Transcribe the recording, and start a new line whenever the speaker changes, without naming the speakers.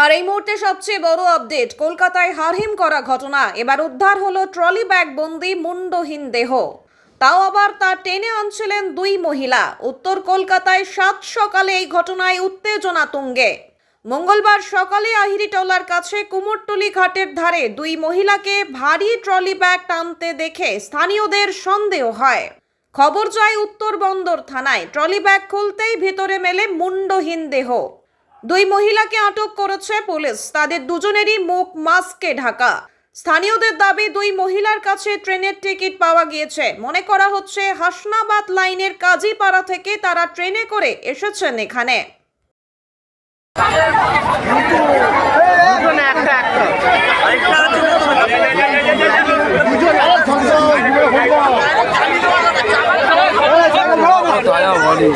আর এই মুহূর্তে সবচেয়ে বড় আপডেট, কলকাতায় হারহিম করা ঘটনা। এবার উদ্ধার হলো ট্রলি ব্যাগ বন্দি মুন্ডহীন দেহ, তাও আবার তা টেনে আনছিলেন দুই মহিলা। উত্তর কলকাতায় সাত সকালে এই ঘটনায় উত্তেজনা তুঙ্গে। মঙ্গলবার সকালে আহিরিটোলার কাছে কুমোরটুলি ঘাটের ধারে দুই মহিলাকে ভারী ট্রলি ব্যাগ টানতে দেখে স্থানীয়দের সন্দেহ হয়। খবর যায় উত্তর বন্দর থানায়। ট্রলি ব্যাগ খুলতেই ভিতরে মেলে মুন্ডহীন দেহ। দুই মহিলাকে আটক করেছে পুলিশ। তাদের দুজনেরই মুখ মাস্কে ঢাকা। স্থানীয়দের দাবি, দুই মহিলার কাছে ট্রেনের টিকিট পাওয়া গিয়েছে। মনে করা হচ্ছে হাসনাবাদ লাইনের কাজীপাড়া থেকে তারা ট্রেনে করে এসেছেন এখানে।
তারা বলি